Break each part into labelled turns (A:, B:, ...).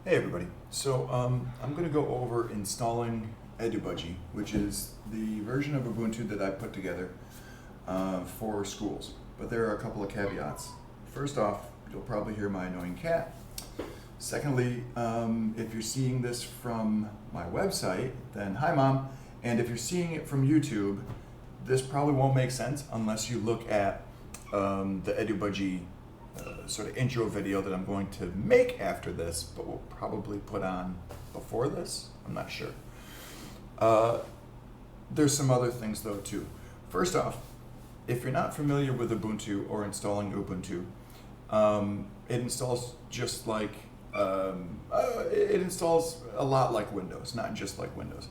A: Hey everybody. I'm going to go over installing EdUBudgie, which is the version of Ubuntu that I put together for schools. But there are a couple of caveats. First off, you'll probably hear my annoying cat. Secondly, if you're seeing this from my website, then hi Mom. And if you're seeing it from YouTube, this probably won't make sense unless you look at the EdUBudgie sort of intro video that I'm going to make after this, but we'll probably put on before this. I'm not sure. There's some other things though too. First off, if you're not familiar with Ubuntu or installing Ubuntu, it installs just like it installs a lot like Windows, not just like Windows.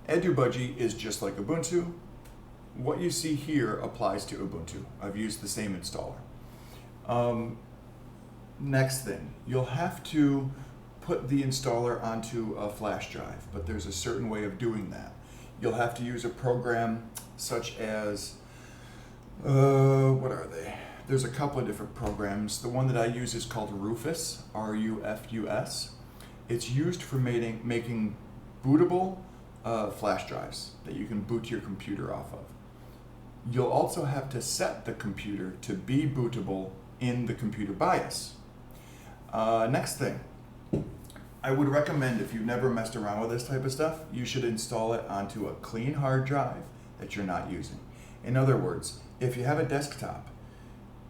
A: EdUBudgie is just like Ubuntu. What you see here applies to Ubuntu. I've used the same installer. Next thing, you'll have to put the installer onto a flash drive, but there's a certain way of doing that. You'll have to use a program such as, what are they? There's a couple of different programs. The one that I use is called Rufus, R-U-F-U-S. It's used for making bootable flash drives that you can boot your computer off of. You'll also have to set the computer to be bootable in the computer BIOS. Next thing, I would recommend, if you've never messed around with this type of stuff, you should install it onto a clean hard drive that you're not using. In other words, if you have a desktop,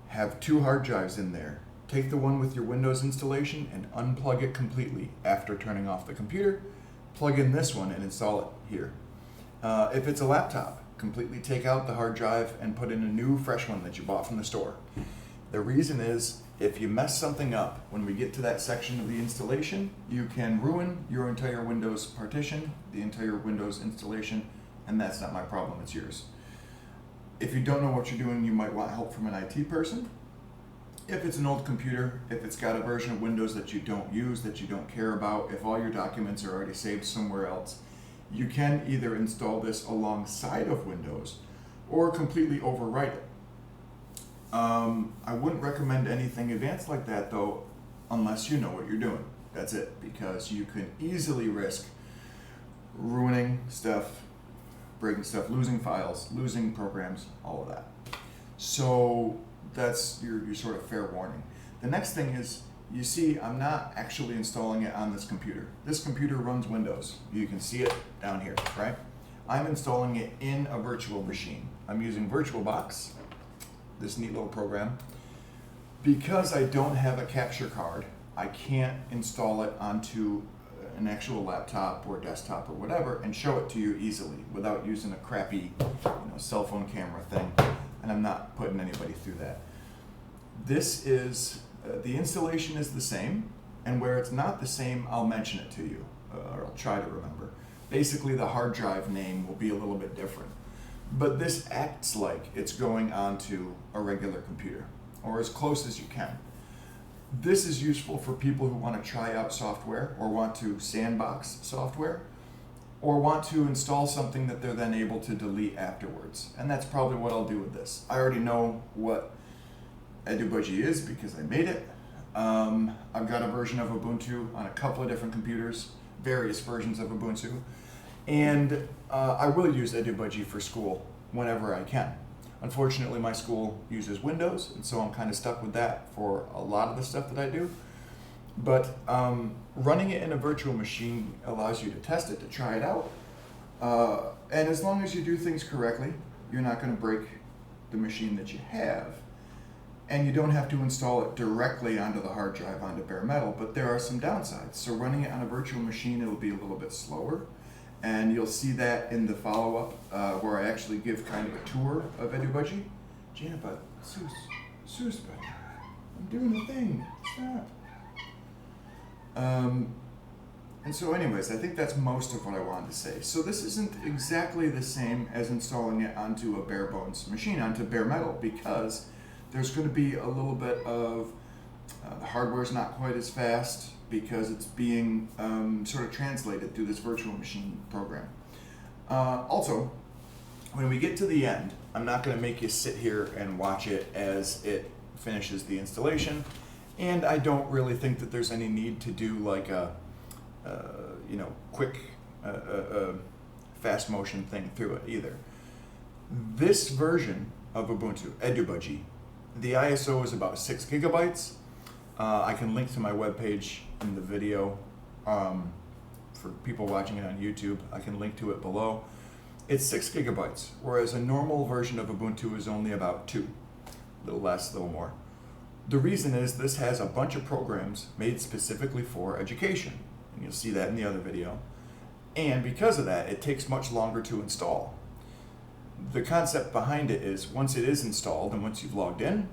A: have 2 hard drives in there, take the one with your Windows installation and unplug it completely after turning off the computer, plug in this one and install it here. If it's a laptop, completely take out the hard drive and put in a new fresh one that you bought from the store. The reason is, if you mess something up when we get to that section of the installation, you can ruin your entire Windows partition, the entire Windows installation, and that's not my problem, it's yours. If you don't know what you're doing, you might want help from an IT person. If it's an old computer, if it's got a version of Windows that you don't use, that you don't care about, if all your documents are already saved somewhere else, you can either install this alongside of Windows or completely overwrite it. I wouldn't recommend anything advanced like that though, unless you know what you're doing. That's it, because you can easily risk ruining stuff, breaking stuff, losing files, losing programs, all of that. So that's your sort of fair warning. The next thing is, you see, I'm not actually installing it on this computer. This computer runs Windows. You can see it down here, right? I'm installing it in a virtual machine. I'm using VirtualBox, this neat little program. Because I don't have a capture card, I can't install it onto an actual laptop or desktop or whatever and show it to you easily without using a crappy cell phone camera thing, and I'm not putting anybody through that. This is, the installation is the same, and where it's not the same, I'll mention it to you, or I'll try to remember. Basically, the hard drive name will be a little bit different. But this acts like it's going onto a regular computer, or as close as you can. This is useful for people who want to try out software, or want to sandbox software, or want to install something that they're then able to delete afterwards. And that's probably what I'll do with this. I already know what EdUBudgie is because I made it. I've got a version of Ubuntu on a couple of different computers, various versions of Ubuntu. And I will use EdUBudgie for school whenever I can. Unfortunately, my school uses Windows, and so I'm kind of stuck with that for a lot of the stuff that I do. But running it in a virtual machine allows you to test it, to try it out. And as long as you do things correctly, you're not going to break the machine that you have. And you don't have to install it directly onto the hard drive, onto bare metal, but there are some downsides. So running it on a virtual machine, it'll be a little bit slower. And you'll see that in the follow-up where I actually give kind of a tour of EdUBudgie. Gina, bud, Seuss, bud, I'm doing the thing, stop. And so anyways, I think that's most of what I wanted to say. So this isn't exactly the same as installing it onto a bare bones machine, onto bare metal, because there's going to be a little bit of, the hardware's not quite as fast, because it's being sort of translated through this virtual machine program. Also, when we get to the end, I'm not going to make you sit here and watch it as it finishes the installation And I don't really think that there's any need to do like a quick fast motion thing through it either. This version of Ubuntu, EdUBudgie, the ISO is about 6 gigabytes. I can link to my webpage in the video. For people watching it on YouTube, I can link to it below. It's 6 gigabytes, whereas a normal version of Ubuntu is only about 2. A little less, a little more. The reason is this has a bunch of programs made specifically for education, and you'll see that in the other video. And because of that, it takes much longer to install. The concept behind it is once it is installed and once you've logged in,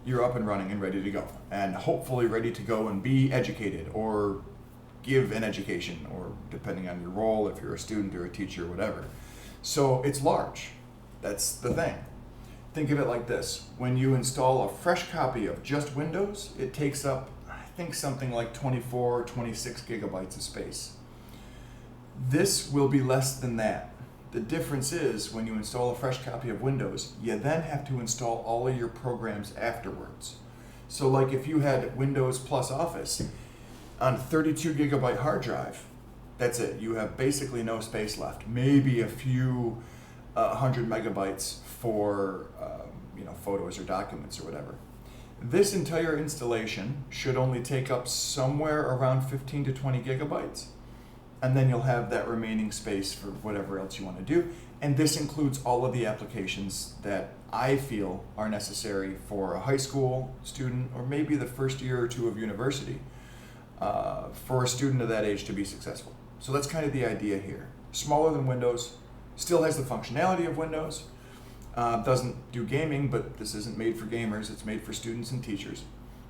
A: you're up and running and ready to go, and hopefully ready to go and be educated or give an education, or depending on your role, if you're a student or a teacher, whatever. So it's large. That's the thing. Think of it like this. When you install a fresh copy of just Windows, it takes up, I think, something like 24 or 26 gigabytes of space. This will be less than that. The difference is when you install a fresh copy of Windows, you then have to install all of your programs afterwards. So like if you had Windows plus Office on 32 gigabyte hard drive, that's it. You have basically no space left. Maybe a few 100 megabytes for photos or documents or whatever. This entire installation should only take up somewhere around 15 to 20 gigabytes. And then you'll have that remaining space for whatever else you want to do. And this includes all of the applications that I feel are necessary for a high school student, or maybe the first year or two of university, for a student of that age to be successful. So that's kind of the idea here. Smaller than Windows, still has the functionality of Windows, doesn't do gaming, but this isn't made for gamers, it's made for students and teachers.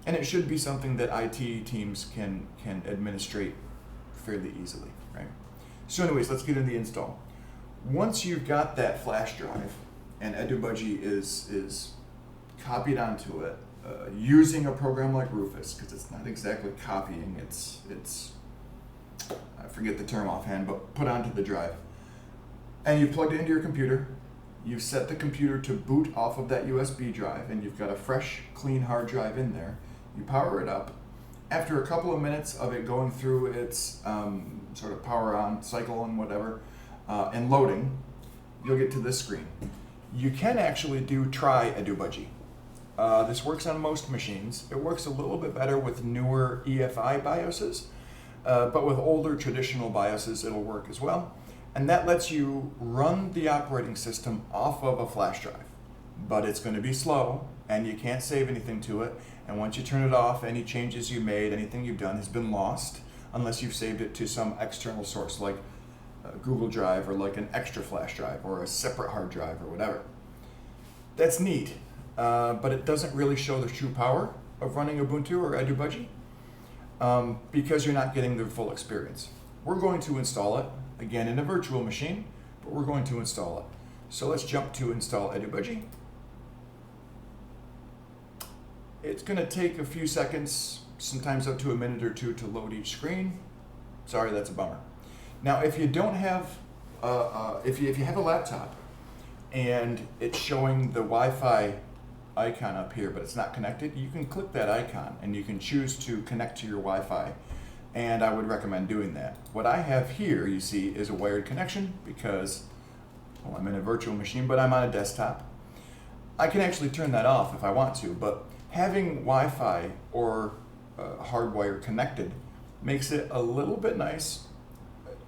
A: And it should be something that IT teams can administrate fairly easily, right? So anyways, let's get into the install. Once you've got that flash drive and EdUBudgie is copied onto it, using a program like Rufus, because it's not exactly copying, it's I forget the term offhand, but put onto the drive. And you plugged it into your computer, you set the computer to boot off of that USB drive, and you've got a fresh, clean hard drive in there. You power it up. After a couple of minutes of it going through its sort of power on cycle and whatever, and loading, you'll get to this screen. You can actually try EdUBudgie. This works on most machines. It works a little bit better with newer EFI BIOSes, but with older traditional BIOSes it'll work as well. And that lets you run the operating system off of a flash drive. But it's going to be slow, and you can't save anything to it. And once you turn it off, any changes you made, anything you've done has been lost, unless you've saved it to some external source like Google Drive, or like an extra flash drive, or a separate hard drive, or whatever. That's neat, but it doesn't really show the true power of running Ubuntu or EdUBudgie, because you're not getting the full experience. We're going to install it, again in a virtual machine, but we're going to install it. So let's jump to install EdUBudgie. It's going to take a few seconds, sometimes up to a minute or two, to load each screen. Sorry, that's a bummer. Now, if you don't have, if you have a laptop and it's showing the Wi-Fi icon up here, but it's not connected, you can click that icon and you can choose to connect to your Wi-Fi. And I would recommend doing that. What I have here, you see, is a wired connection because, well, I'm in a virtual machine, but I'm on a desktop. I can actually turn that off if I want to, but having Wi-Fi or hardwire connected makes it a little bit nice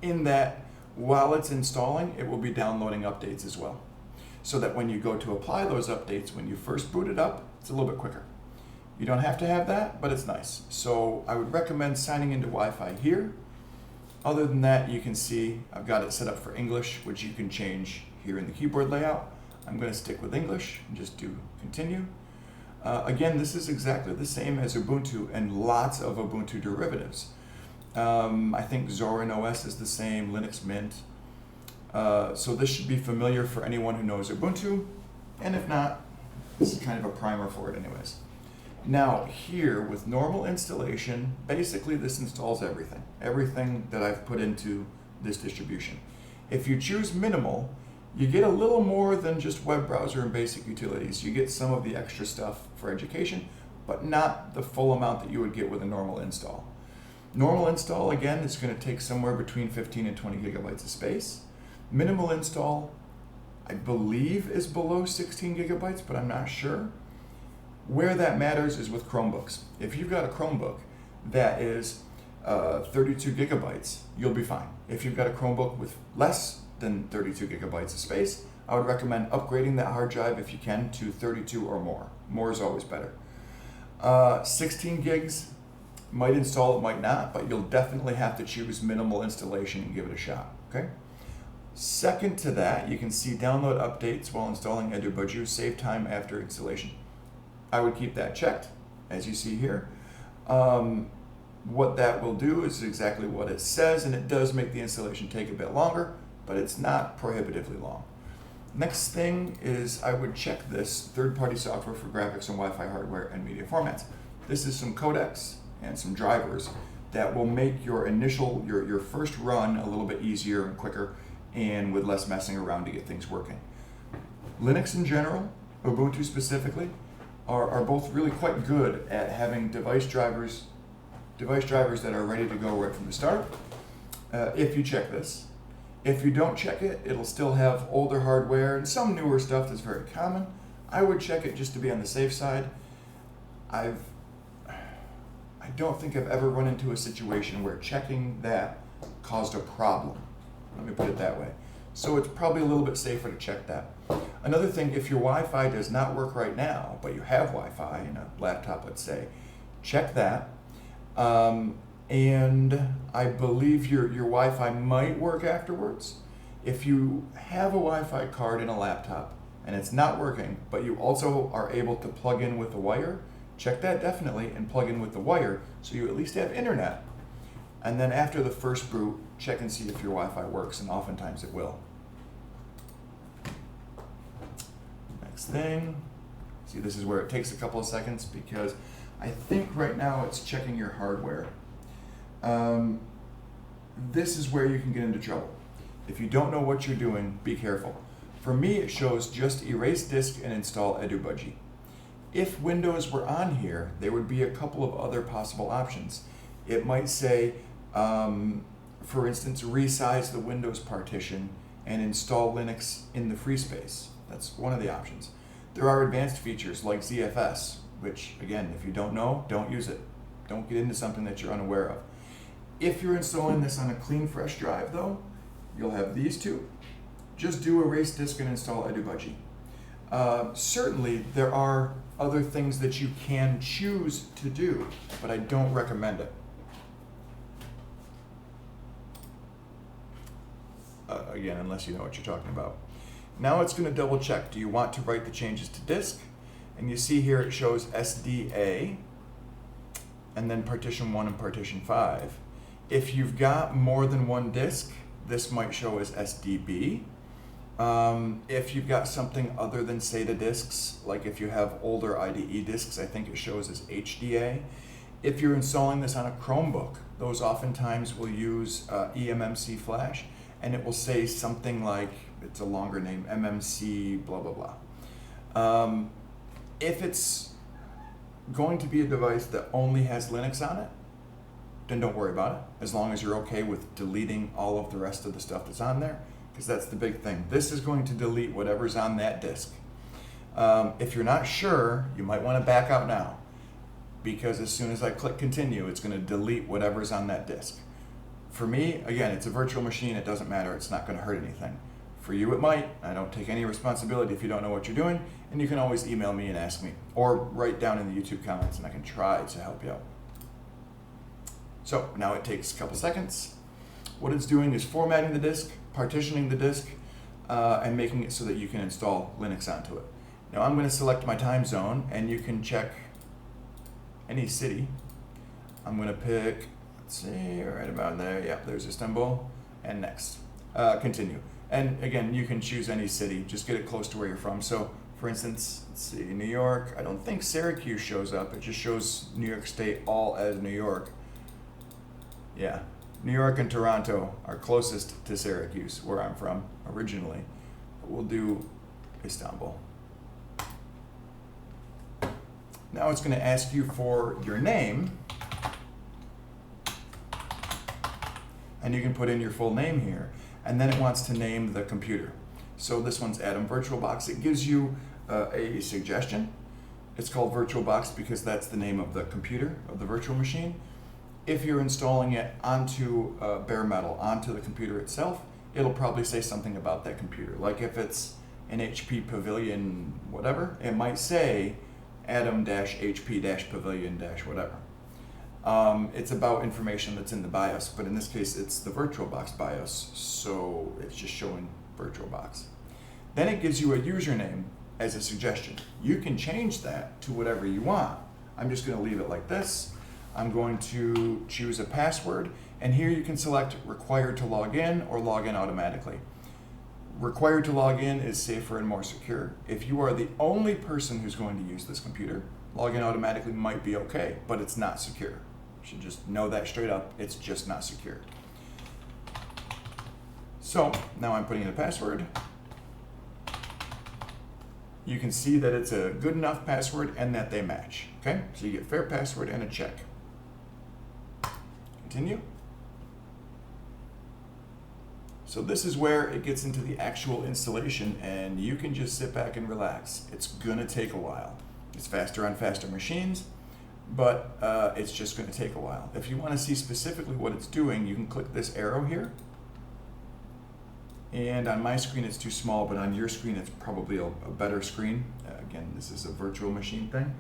A: in that while it's installing, it will be downloading updates as well. So that when you go to apply those updates, when you first boot it up, it's a little bit quicker. You don't have to have that, but it's nice. So I would recommend signing into Wi-Fi here. Other than that, you can see I've got it set up for English, which you can change here in the keyboard layout. I'm going to stick with English and just do continue. Again, this is exactly the same as Ubuntu and lots of Ubuntu derivatives. I think Zorin OS is the same, Linux Mint. So this should be familiar for anyone who knows Ubuntu, and if not, this is kind of a primer for it anyways. Now here, with normal installation, basically this installs everything that I've put into this distribution. If you choose minimal, you get a little more than just web browser and basic utilities. You get some of the extra stuff for education, but not the full amount that you would get with a normal install. Normal install, again, is going to take somewhere between 15 and 20 gigabytes of space. Minimal install, I believe, is below 16 gigabytes, but I'm not sure. Where that matters is with Chromebooks. If you've got a Chromebook that is 32 gigabytes, you'll be fine. If you've got a Chromebook with less than 32 gigabytes of space, I would recommend upgrading that hard drive if you can to 32 or more. More is always better. 16 gigs might install, it might not, but you'll definitely have to choose minimal installation and give it a shot, okay? Second to that, you can see download updates while installing EdUBudgie, save time after installation. I would keep that checked, as you see here. What that will do is exactly what it says, and it does make the installation take a bit longer, but it's not prohibitively long. Next thing is I would check this third-party software for graphics and Wi-Fi hardware and media formats. This is some codecs and some drivers that will make your initial, your first run a little bit easier and quicker and with less messing around to get things working. Linux in general, Ubuntu specifically, are both really quite good at having device drivers that are ready to go right from the start, if you check this. If you don't check it, it'll still have older hardware and some newer stuff that's very common. I would check it just to be on the safe side. I don't think I've ever run into a situation where checking that caused a problem. Let me put it that way. So it's probably a little bit safer to check that. Another thing, if your Wi-Fi does not work right now, but you have Wi-Fi in a laptop, let's say, check that. And I believe your Wi-Fi might work afterwards. If you have a Wi-Fi card in a laptop and it's not working, but you also are able to plug in with a wire, check that definitely and plug in with the wire so you at least have internet. And then after the first boot, check and see if your Wi-Fi works, and oftentimes it will. Next thing, see, this is where it takes a couple of seconds because I think right now it's checking your hardware. This is where you can get into trouble. If you don't know what you're doing, be careful. For me, it shows just erase disk and install EdUBudgie. If Windows were on here, there would be a couple of other possible options. It might say, for instance, resize the Windows partition and install Linux in the free space. That's one of the options. There are advanced features like ZFS, which, again, if you don't know, don't use it. Don't get into something that you're unaware of. If you're installing this on a clean, fresh drive, though, you'll have these two. Just do erase disk and install EdUBudgie. Certainly, there are other things that you can choose to do, but I don't recommend it. Again, unless you know what you're talking about. Now it's going to double check. Do you want to write the changes to disk? And you see here it shows SDA, and then partition 1 and partition 5. If you've got more than one disk, this might show as SDB. If you've got something other than SATA disks, like if you have older IDE disks, I think it shows as HDA. If you're installing this on a Chromebook, those oftentimes will use eMMC flash, and it will say something like, it's a longer name, MMC blah blah blah. If it's going to be a device that only has Linux on it, then don't worry about it, as long as you're okay with deleting all of the rest of the stuff that's on there, because that's the big thing. This is going to delete whatever's on that disk. If you're not sure, you might want to back out now, because as soon as I click continue, it's going to delete whatever's on that disk. For me, again, it's a virtual machine, it doesn't matter, it's not going to hurt anything. For you, it might. I don't take any responsibility if you don't know what you're doing, and you can always email me and ask me, or write down in the YouTube comments and I can try to help you out. So now it takes a couple seconds. What it's doing is formatting the disk, partitioning the disk, and making it so that you can install Linux onto it. Now I'm going to select my time zone, and you can check any city. I'm going to pick, let's see, right about there. Yep, there's Istanbul, and next. Continue. And again, you can choose any city, just get it close to where you're from. So for instance, let's see, New York, I don't think Syracuse shows up, it just shows New York State all as New York. Yeah, New York and Toronto are closest to Syracuse, where I'm from originally. But we'll do Istanbul. Now it's going to ask you for your name, and you can put in your full name here, and then it wants to name the computer. So this one's Atom VirtualBox. It gives you a suggestion. It's called VirtualBox because that's the name of the computer, of the virtual machine. If you're installing it onto bare metal, onto the computer itself, it'll probably say something about that computer. Like if it's an HP Pavilion whatever, it might say Atom-HP-Pavilion-whatever. It's about information that's in the BIOS, but in this case it's the VirtualBox BIOS, so it's just showing VirtualBox. Then it gives you a username as a suggestion. You can change that to whatever you want. I'm just going to leave it like this. I'm going to choose a password, and here you can select required to log in or log in automatically. Required to log in is safer and more secure. If you are the only person who's going to use this computer, log in automatically might be okay, but it's not secure. You should just know that straight up. It's just not secure. So now I'm putting in a password. You can see that it's a good enough password and that they match. Okay, so you get fair password and a check. Continue. So this is where it gets into the actual installation, and you can just sit back and relax. It's gonna take a while. It's faster on faster machines, but it's just gonna take a while. If you wanna see specifically what it's doing, you can click this arrow here. And on my screen it's too small, but on your screen it's probably a better screen. Again, this is a virtual machine thing.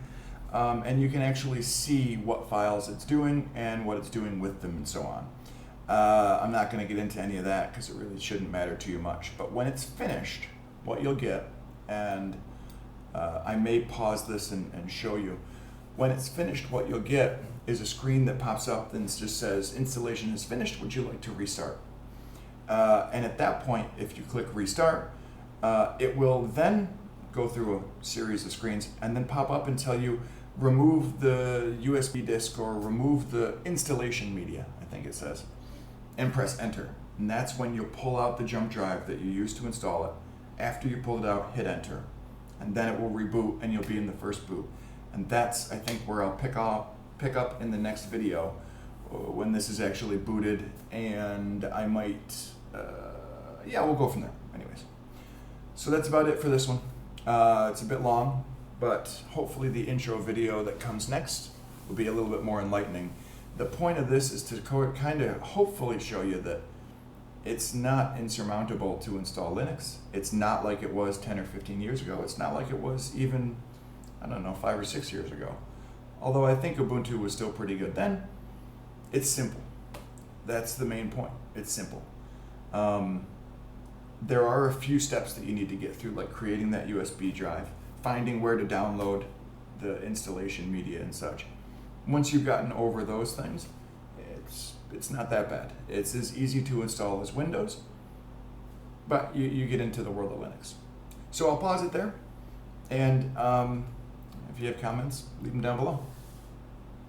A: And you can actually see what files it's doing and what it's doing with them and so on. I'm not going to get into any of that because it really shouldn't matter to you much. But when it's finished, what you'll get, and I may pause this and show you. When it's finished, what you'll get is a screen that pops up and just says, installation is finished, would you like to restart? And at that point, if you click restart, it will then go through a series of screens and then pop up and tell you, remove the USB disk or remove the installation media, I think it says, and press enter. And that's when you'll pull out the jump drive that you used to install it. After you pull it out, hit enter. And then it will reboot and you'll be in the first boot. And that's, I think, where I'll pick up in the next video when this is actually booted, and I might, yeah, we'll go from there. Anyways, so that's about it for this one. It's a bit long, but hopefully the intro video that comes next will be a little bit more enlightening. The point of this is to kind of hopefully show you that it's not insurmountable to install Linux. It's not like it was 10 or 15 years ago. It's not like it was even, I don't know, 5 or 6 years ago. Although I think Ubuntu was still pretty good then. It's simple. That's the main point. It's simple. There are a few steps that you need to get through, like creating that USB drive, finding where to download the installation media and such. Once you've gotten over those things, it's not that bad. It's as easy to install as Windows, but you get into the world of Linux. So I'll pause it there, and if you have comments, leave them down below.